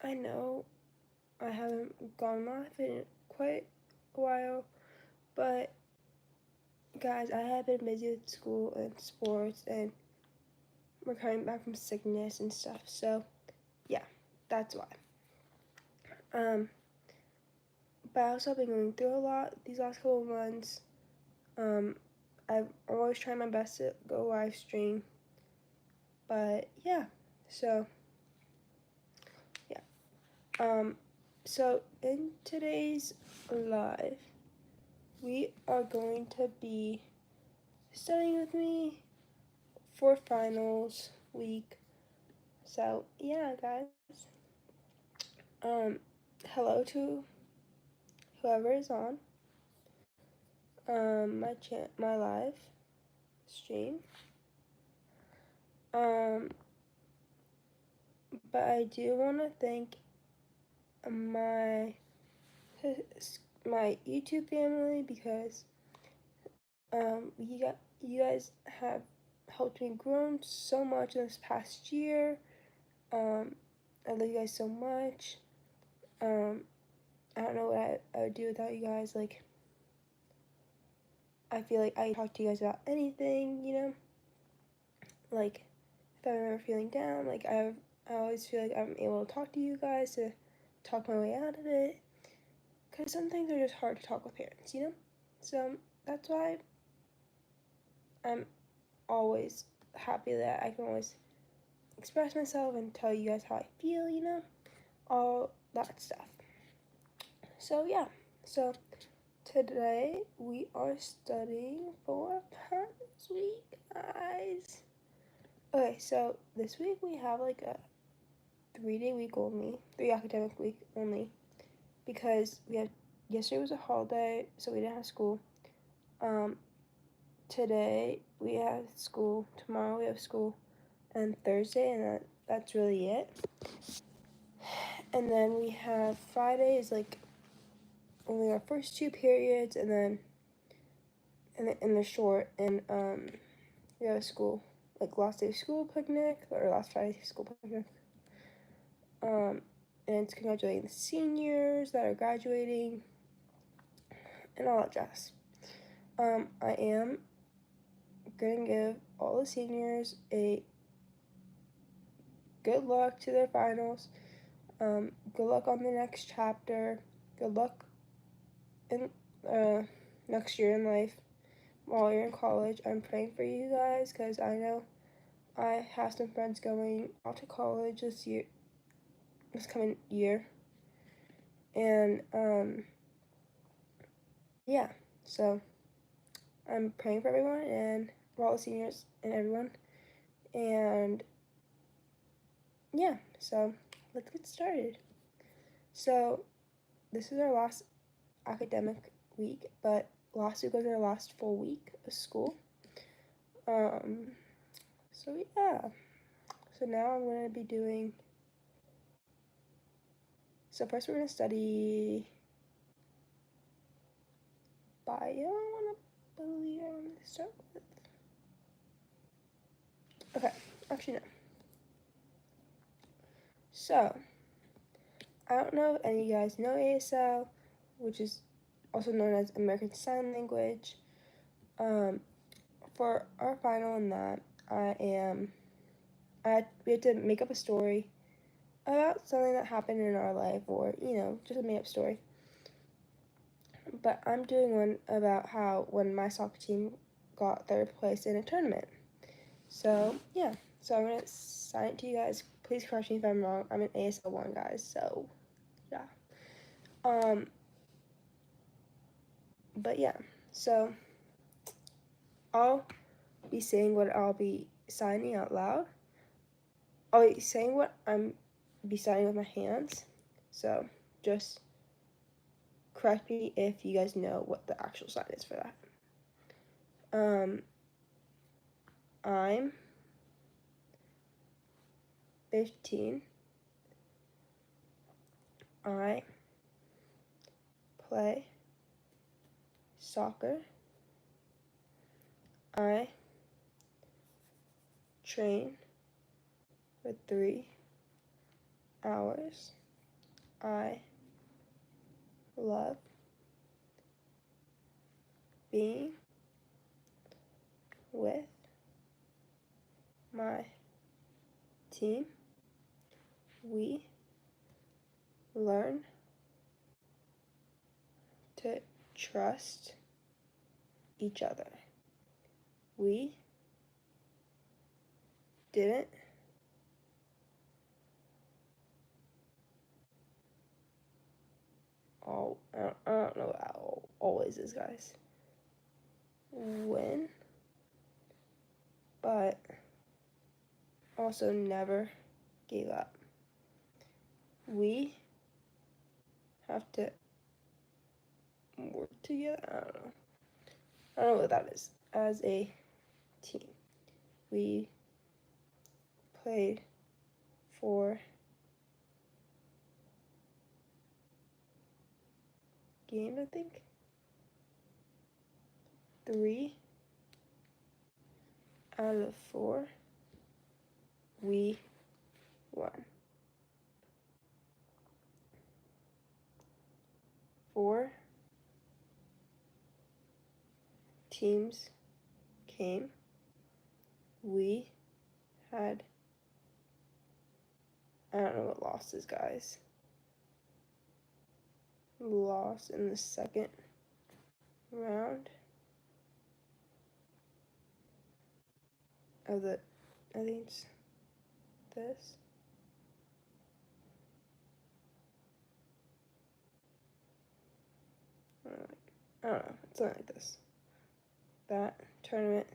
I know I haven't gone live in quite a while, but guys, I have been busy with school and sports and we're coming back from sickness and stuff, so yeah, that's why. But I also have been going through a lot these last couple of months. I've always tried my best to go live stream, but yeah, so so in today's live, we are going to be studying with me for finals week. So yeah, guys. Hello to whoever is on my live stream. But I do want to thank my YouTube family because you guys have helped me grow so much in this past year. I love you guys so much. I don't know what I would do without you guys. Like, I feel like I talk to you guys about anything, you know? Like, if I'm ever feeling down, like, I always feel like I'm able to talk to you guys to talk my way out of it. Because some things are just hard to talk with parents, you know? So, that's why I'm always happy that I can always express myself and tell you guys how I feel, you know? All that stuff. So, yeah. So, today we are studying for finals week, guys. Okay, so this week we have like a 3-day week only, 3 academic week only, because yesterday was a holiday, so we didn't have school. Today we have school, tomorrow we have school, and Thursday, and that's really it. And then we have Friday is like only our first 2 periods, and then and they're short, and we have a school, like last day of school picnic, or last Friday school picnic. And it's congratulating the seniors that are graduating and all that jazz. I am gonna give all the seniors a good luck to their finals. Good luck on the next chapter. Good luck in next year in life while you're in college. I'm praying for you guys because I know I have some friends going off to college this coming year. And yeah, so I'm praying for everyone and for all the seniors and everyone. And yeah, so let's get started. So this is our last academic week, but last week was our last full week of school. So yeah. So now I'm going to be doing, so first we're going to study bio, I want to believe I'm going to start with. Okay, actually no. So, I don't know if any of you guys know ASL, which is also known as American Sign Language. For our final in that, we had to make up a story about something that happened in our life, or, you know, just a made up story. But I'm doing one about how when my soccer team got 3rd place in a tournament. So, yeah. So I'm going to sign it to you guys. Please correct me if I'm wrong. I'm an ASL 1, guys, so, yeah. But yeah, so I'll be saying what I'll be signing out loud. I'll be saying what I'm signing with my hands. So just correct me if you guys know what the actual sign is for that. I'm 15. I play soccer. I train for 3 hours I love being with my team. We learn to trust each other. We didn't I don't know what that always is, guys. Win, but also never gave up. We have to work together. I don't know what that is. As a team, we played for games, I think. 3 out of 4 we won. 4 teams came. We had, I don't know what losses, guys. Lost in the second round of the, I think it's this. I don't know, it's something like this. That tournament,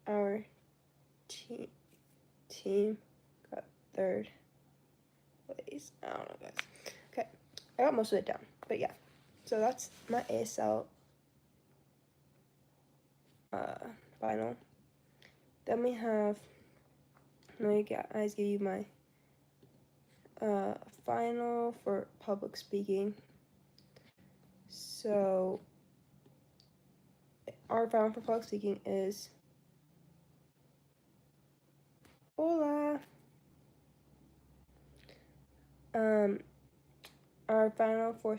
our team got 3rd place. I don't know, guys. Okay, I got most of it down, but yeah. So that's my ASL final. Then we have, I guys give you my final for public speaking. So our final for public speaking is hola. Our final for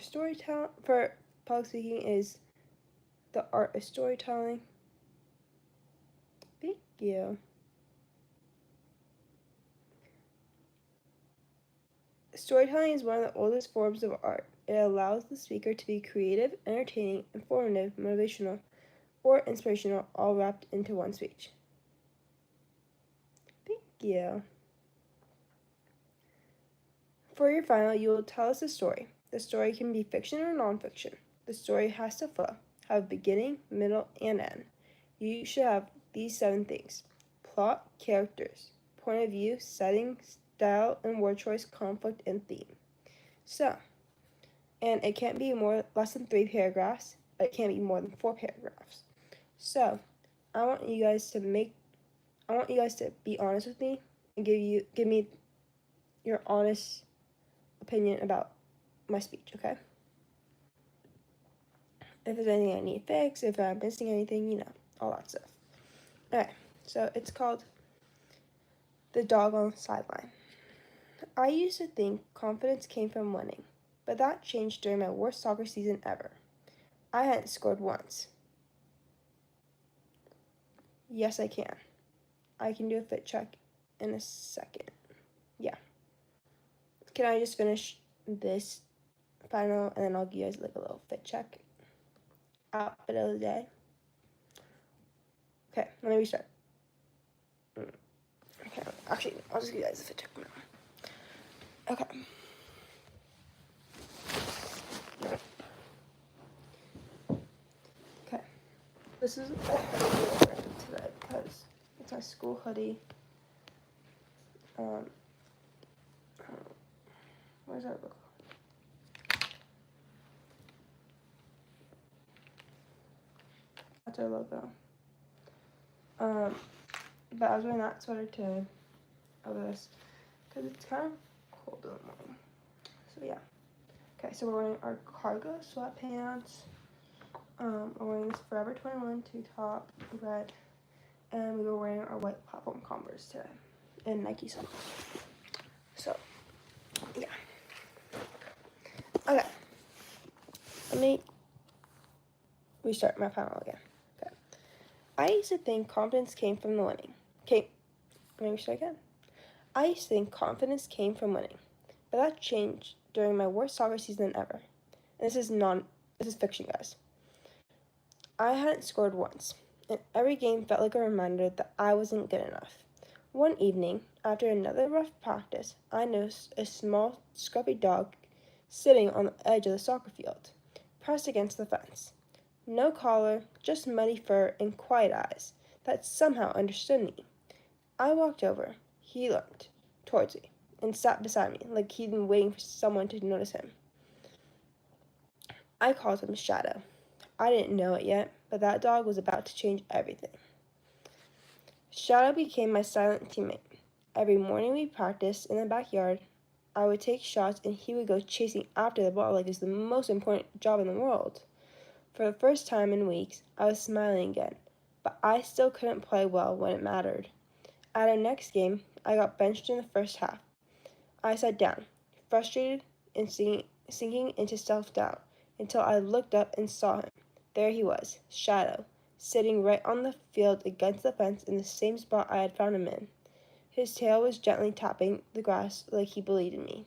public speaking is the art of storytelling. Thank you. Storytelling is one of the oldest forms of art. It allows the speaker to be creative, entertaining, informative, motivational, or inspirational, all wrapped into one speech. Thank you. For your final, you will tell us a story. The story can be fiction or nonfiction. The story has to flow, have a beginning, middle, and end. You should have these 7 things: plot, characters, point of view, setting, style and word choice, conflict, and theme. So, and it can't be less than 3 paragraphs, but it can't be more than 4 paragraphs. So, I want you guys to be honest with me and give me your honest opinion about my speech, okay? If there's anything I need to fix, if I'm missing anything, all that stuff. Okay, so it's called The Dog on the Sideline. I used to think confidence came from winning, but that changed during my worst soccer season ever. I hadn't scored once. Yes, I can. I can do a fit check in a second. Yeah. Can I just finish this final and then I'll give you guys a little fit check outfit of the day? Okay, let me restart. Okay, actually, I'll just give you guys a fit check now. Okay. Okay. This is a hoodie I'm wearing today because it's my school hoodie. Where's that logo? That's our logo. But I was wearing that sweater today over this because it's kind of cold in the morning. So yeah. Okay, so we're wearing our cargo sweatpants. We're wearing this Forever 21 top, red, and we were wearing our white platform Converse today, and Nike socks. So, yeah. Let me restart my panel again. Okay. I used to think confidence came from the winning. Okay, let me restart again. I used to think confidence came from winning, but that changed during my worst soccer season ever. And this is fiction, guys. I hadn't scored once, and every game felt like a reminder that I wasn't good enough. One evening, after another rough practice, I noticed a small, scruffy dog sitting on the edge of the soccer field, pressed against the fence. No collar, just muddy fur and quiet eyes that somehow understood me. I walked over. He looked towards me and sat beside me like he'd been waiting for someone to notice him. I called him Shadow. I didn't know it yet, but that dog was about to change everything. Shadow became my silent teammate. Every morning we practiced in the backyard. I would take shots and he would go chasing after the ball like it was the most important job in the world. For the first time in weeks, I was smiling again, but I still couldn't play well when it mattered. At our next game, I got benched in the first half. I sat down, frustrated and sinking into self-doubt, until I looked up and saw him. There he was, Shadow, sitting right on the field against the fence in the same spot I had found him in. His tail was gently tapping the grass like he believed in me.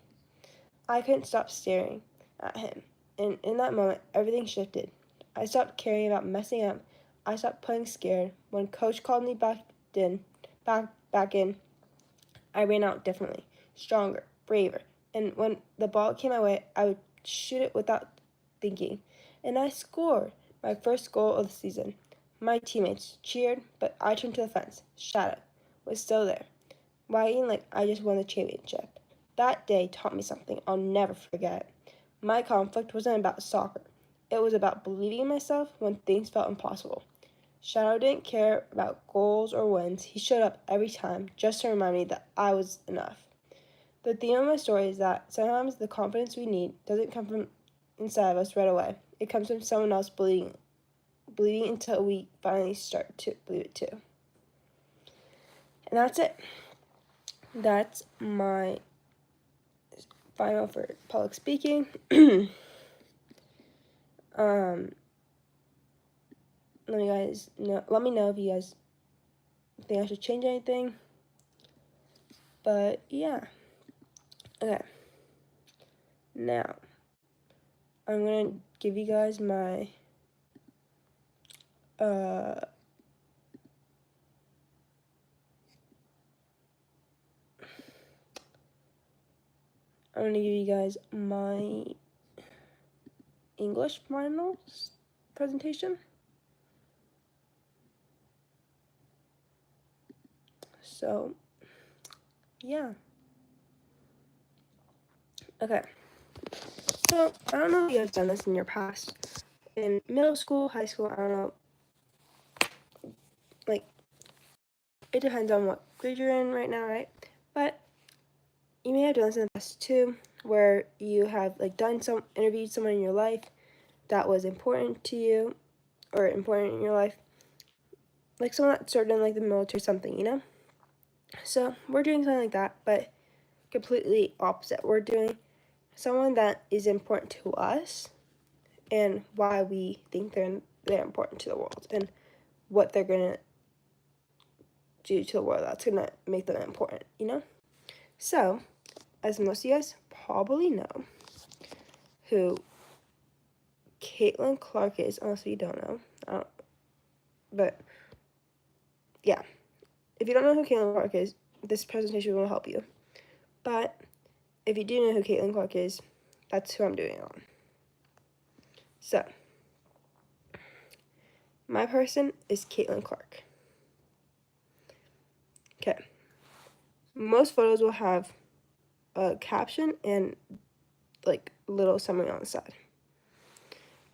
I couldn't stop staring at him, and in that moment, everything shifted. I stopped caring about messing up. I stopped playing scared. When Coach called me back in, I ran out differently, stronger, braver, and when the ball came my way, I would shoot it without thinking. And I scored my first goal of the season. My teammates cheered, but I turned to the fence. Shadow was still there, wagging like I just won the championship. That day taught me something I'll never forget. My conflict wasn't about soccer. It was about believing in myself when things felt impossible. Shadow didn't care about goals or wins. He showed up every time just to remind me that I was enough. The theme of my story is that sometimes the confidence we need doesn't come from inside of us right away. It comes from someone else believing until we finally start to believe it too. And that's it. That's my final for public speaking. Let me know if you guys think I should change anything. But yeah. Okay. Now, I'm gonna give you guys my English finals presentation. So, yeah. Okay. So, I don't know if you guys done this in your past. In middle school, high school, I don't know. Like, it depends on what grade you're in right now, right? But you may have done this in the past too, where you have interviewed someone in your life that was important to you, or important in your life, like someone that served in like the military or something, you know? So we're doing something like that, but completely opposite. We're doing someone that is important to us and why we think they're important to the world and what they're gonna do to the world that's gonna make them important, you know? So, as most of you guys probably know who Caitlin Clark is, unless you don't know, but yeah, if you don't know who Caitlin Clark is, this presentation will help you. But if you do know who Caitlin Clark is, that's who I'm doing it on. So, my person is Caitlin Clark. Okay. Most photos will have a caption and like little summary on the side.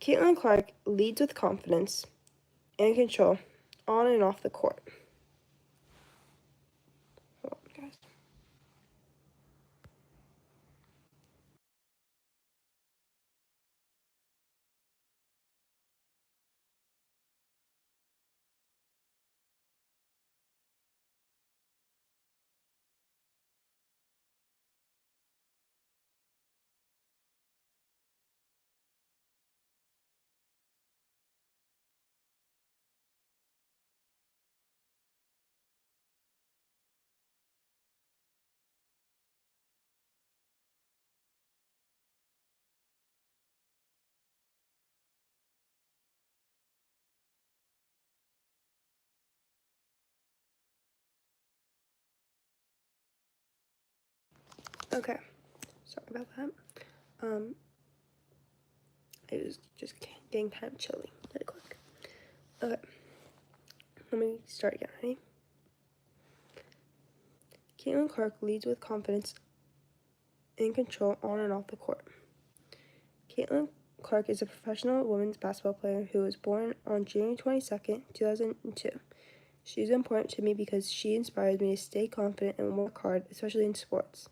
Caitlin Clark leads with confidence and control on and off the court. Okay, sorry about that. It was just getting kind of chilly really quick. Okay, let me start again. Ready? Caitlin Clark leads with confidence and control on and off the court. Caitlin Clark is a professional women's basketball player who was born on January 22nd, 2002. She is important to me because she inspires me to stay confident and work hard, especially in sports.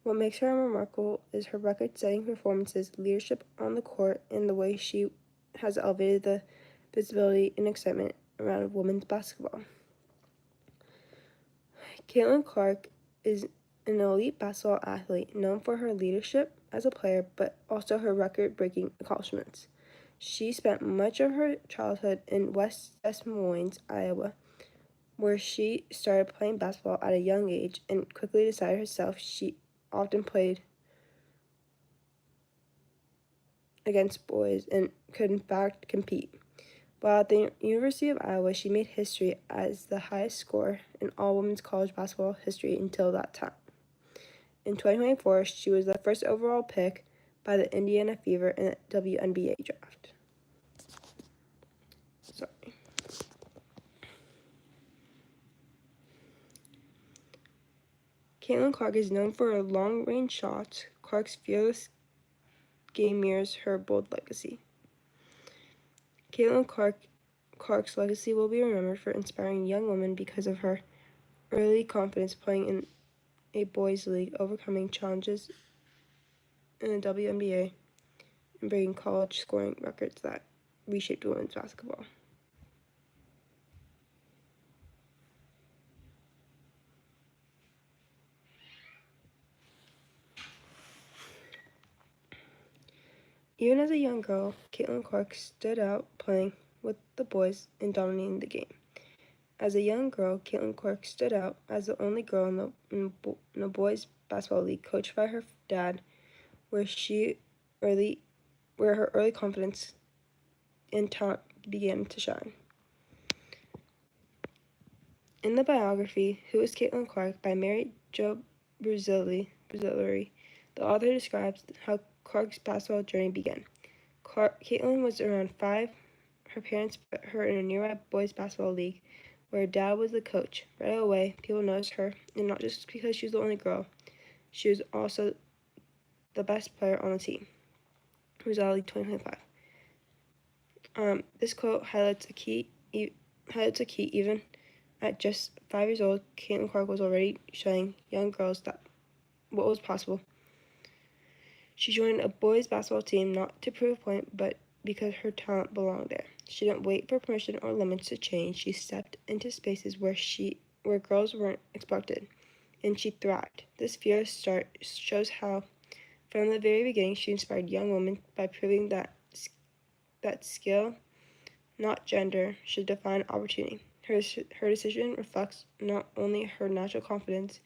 What makes her remarkable is her record-setting performances, leadership on the court, and the way she has elevated the visibility and excitement around women's basketball. Caitlin Clark is an elite basketball athlete known for her leadership as a player, but also her record-breaking accomplishments. She spent much of her childhood in West Des Moines, Iowa, where she started playing basketball at a young age and quickly decided herself she often played against boys and could in fact compete. While at the University of Iowa, she made history as the highest scorer in all women's college basketball history until that time. In 2024, she was the first overall pick by the Indiana Fever in the WNBA draft. Sorry. Caitlin Clark is known for her long-range shots. Clark's fearless game mirrors her bold legacy. Caitlin Clark's legacy will be remembered for inspiring young women because of her early confidence playing in a boys' league, overcoming challenges in the WNBA, and breaking college scoring records that reshaped women's basketball. Even as a young girl, Caitlin Clark stood out playing with the boys and dominating the game. As a young girl, Caitlin Clark stood out as the only girl in the boys' basketball league coached by her dad, where her early confidence and talent began to shine. In the biography, Who is Caitlin Clark by Mary Jo Brazili, the author describes how Clark's basketball journey began. Caitlin was around 5. Her parents put her in a nearby boys' basketball league where her dad was the coach. Right away, people noticed her, and not just because she was the only girl, she was also the best player on the team. Rosali 2025. This quote highlights a key even at just 5 years old, Caitlin Clark was already showing young girls that what was possible. She joined a boys' basketball team not to prove a point, but because her talent belonged there. She didn't wait for permission or limits to change. She stepped into spaces where girls weren't expected, and she thrived. This fearless start shows how, from the very beginning, she inspired young women by proving that skill, not gender, should define opportunity. Her decision reflects not only her natural confidence,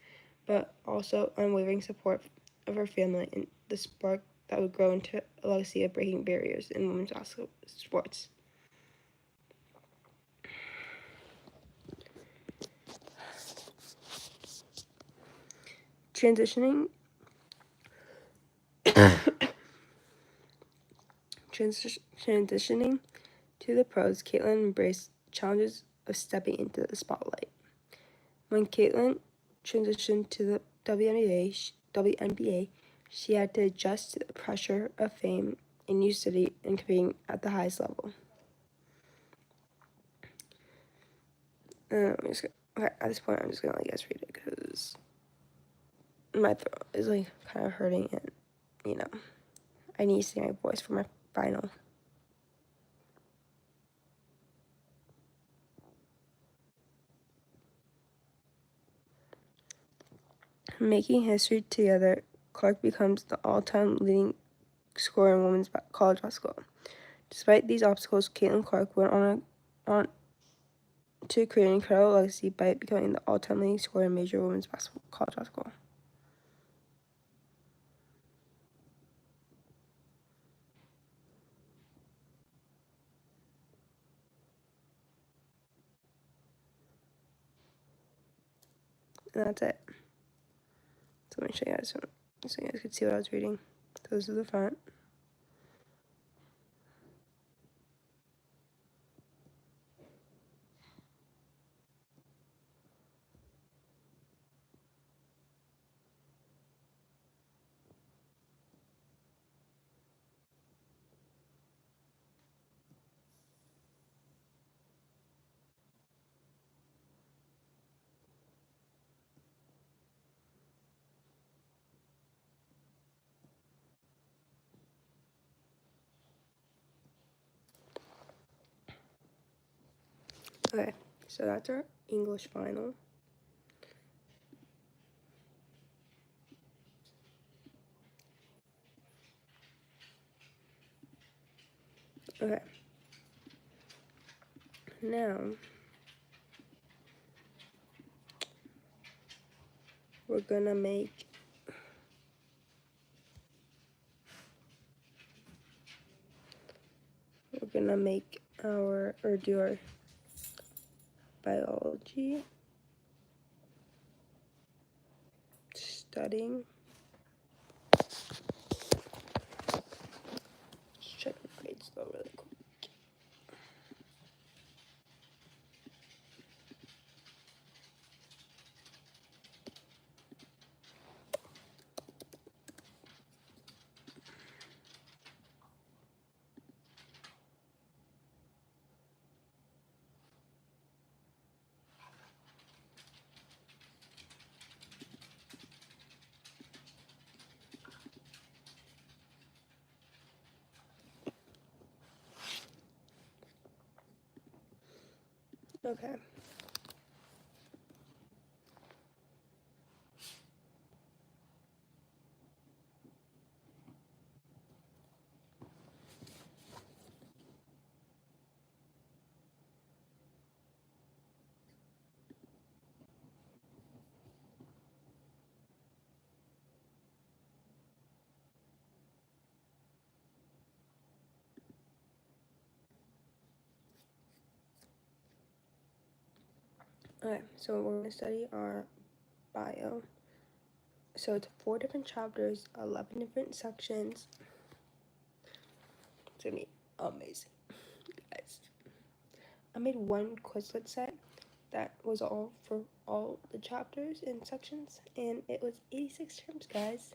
but also unwavering support of her family and the spark that would grow into a legacy of breaking barriers in women's basketball sports. Transitioning to the pros, Caitlin embraced challenges of stepping into the spotlight. When Caitlin transitioned to the WNBA, she had to adjust to the pressure of fame, a new city, and competing at the highest level. At this point, I'm just gonna let you guys read it because my throat is kind of hurting, and I need to see my voice for my final. Making history together, Clark becomes the all-time leading scorer in women's college basketball. Despite these obstacles, Caitlin Clark went on to create an incredible legacy by becoming the all-time leading scorer in major women's college basketball. And that's it. So let me show you guys some so you guys could see what I was reading. This is the front. Okay, so that's our English final. Okay. Now, we're gonna make do our biology studying. Let's check the grades though really quick. Okay. Okay, so we're gonna study our bio. So it's 4 different chapters, 11 different sections. It's gonna be amazing, guys. I made one Quizlet set that was all for all the chapters and sections, and it was 86 terms, guys.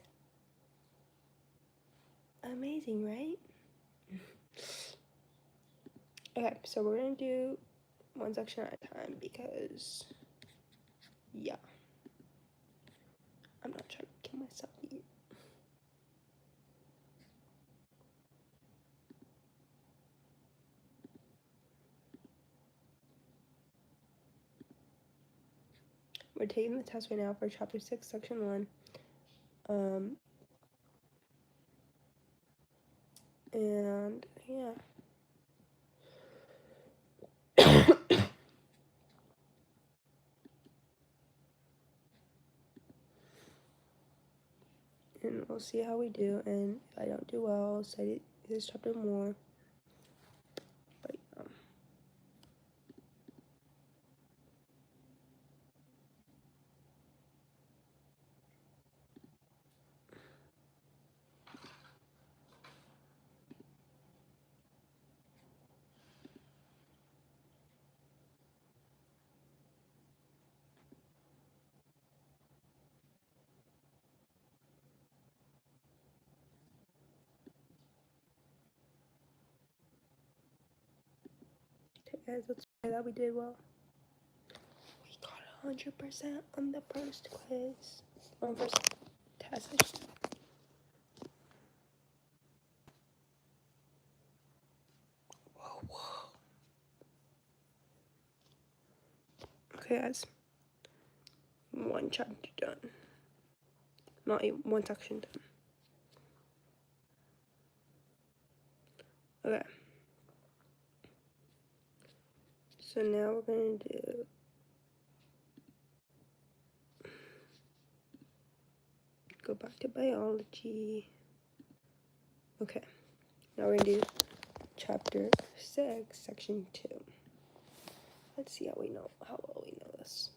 Amazing, right? Okay, so we're gonna do one section at a time because, yeah, I'm not trying to kill myself here. We're taking the test right now for chapter 6, section 1. And yeah. And we'll see how we do, and if I don't do well, I'll study this chapter more. But okay, guys, let's say that we did well. We got 100% on the first quiz, on the first test. Whoa. Okay, guys, one chapter done. Not even one section done. Okay. So now we're gonna do go back to biology. Okay. Now we're gonna do chapter 6, section 2. Let's see how well we know this.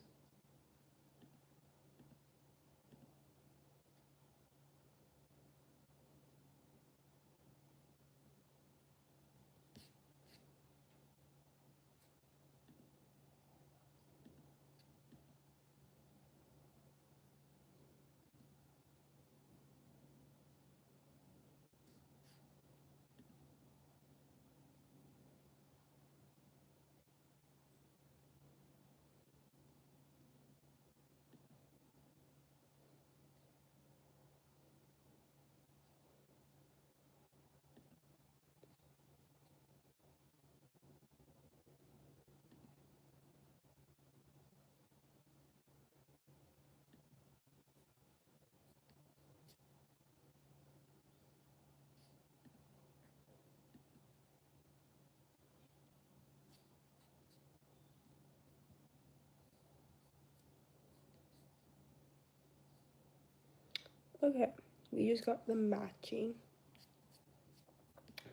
Okay, we just got the matching.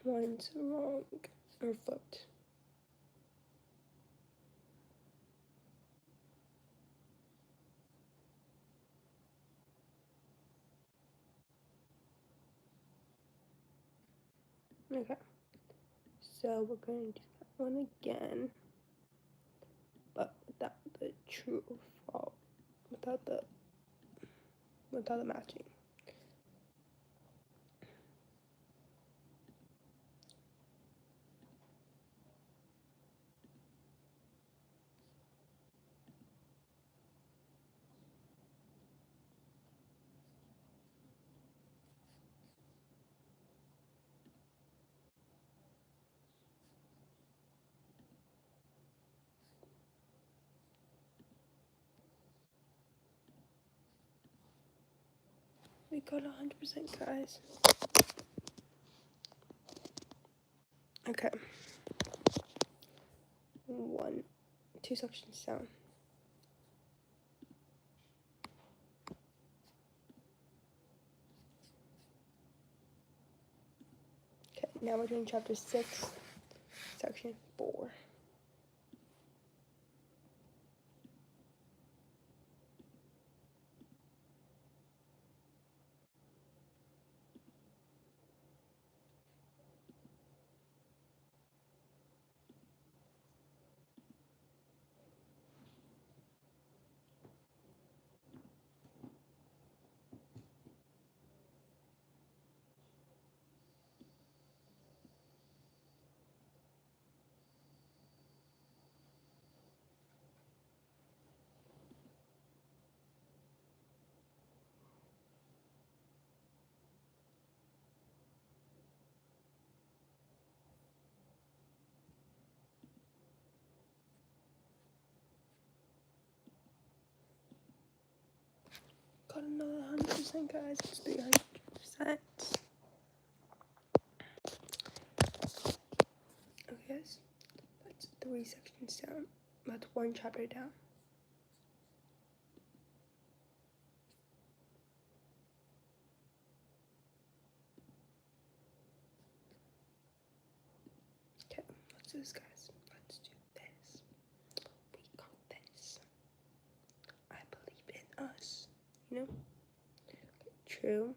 One's wrong or flipped. Okay, so we're going to do that one again, but without the true or false, without the matching. We got 100%, guys. Okay. 2 sections down. Okay, now we're doing chapter 6, section 4. Got another 100%, guys. It's 300%. Okay, guys. That's 3 sections down. That's 1 chapter down. Okay, let's do this, guys. Let's do this. We got this. I believe in us. You know? Okay, true.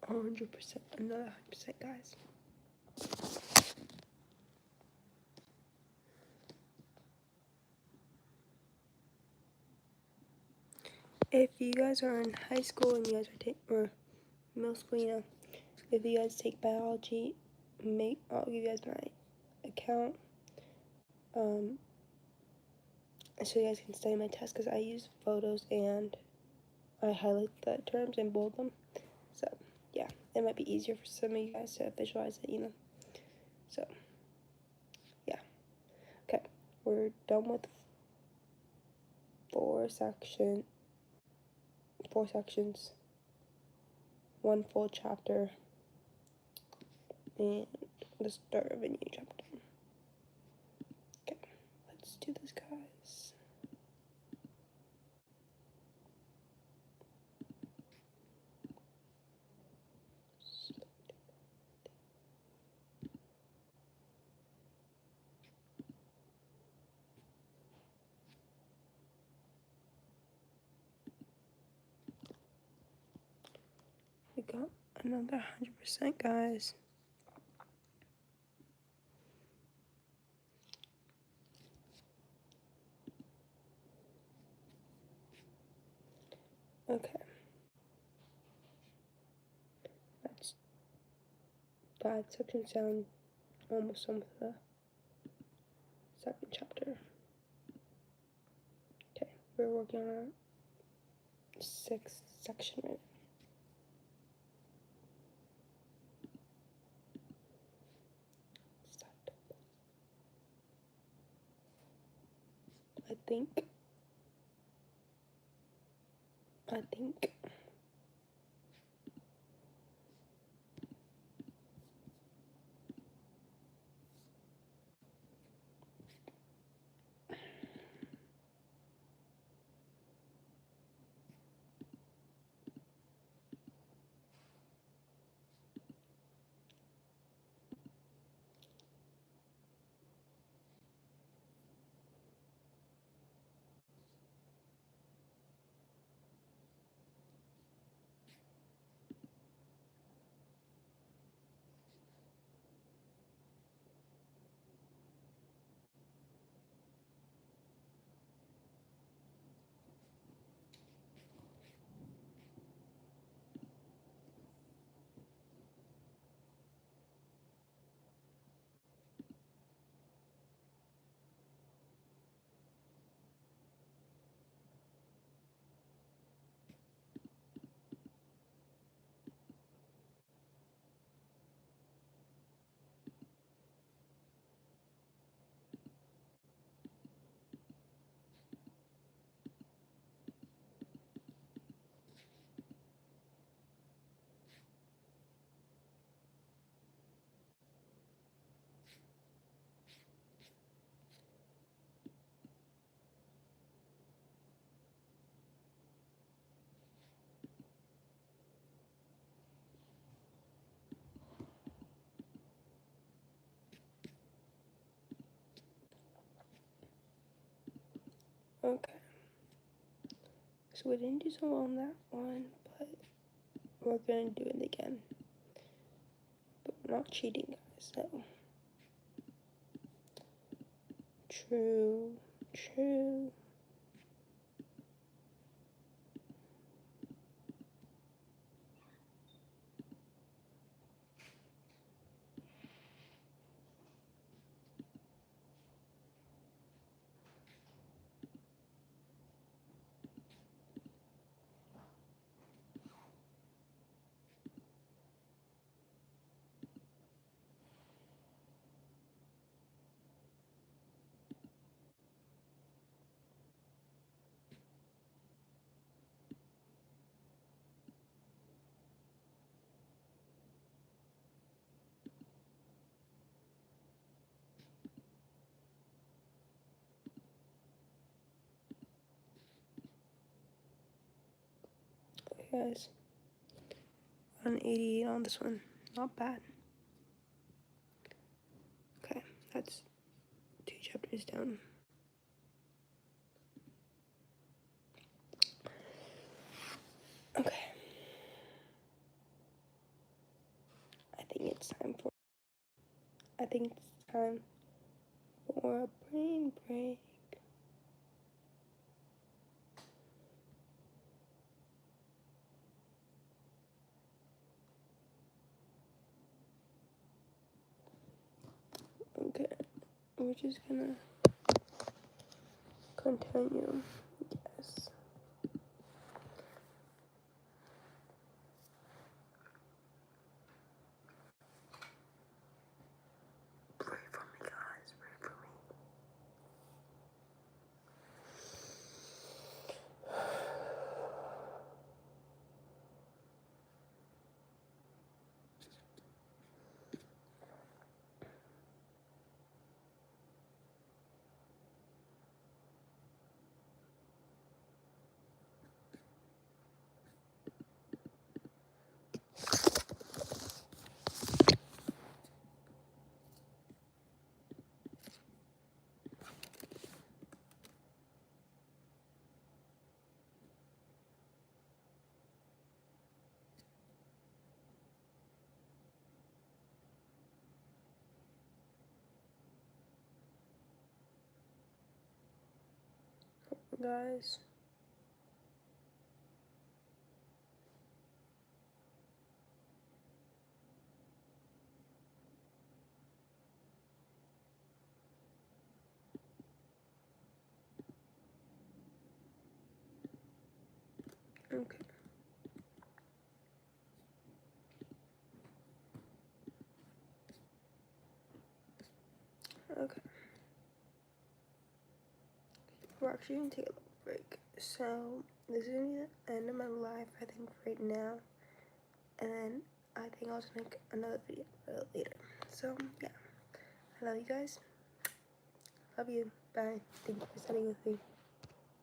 A 100%. Another 100%, guys. If you guys are in high school and you guys are or middle school, you know, if you guys take biology, I'll give you guys my account, so you guys can study my test, because I use photos and I highlight the terms and bold them. So yeah, it might be easier for some of you guys to visualize it, you know. So yeah, okay, we're done with 4 sections, 1 full chapter, and the start of a new chapter. Okay, let's do this, guys. We got another 100%, guys. Okay. That's 5 sections down, almost done with the 2nd chapter. Okay, we're working on our 6th section right now. I think I think. Okay. So we didn't do so well on that one, but we're gonna do it again. But we're not cheating, guys, so. True, true. Okay, guys. 188 on this one. Not bad. Okay, that's 2 chapters down. Okay. I think it's time for a brain break. Okay, we're just gonna continue. Yes. Pray for me, guys. Pray for me. Guys. Okay. Okay. We're actually gonna take a little break. So this is gonna be the end of my life, I think, right now. And then I think I'll just make another video later. So yeah, I love you guys. Love you. Bye. Thank you for studying with me.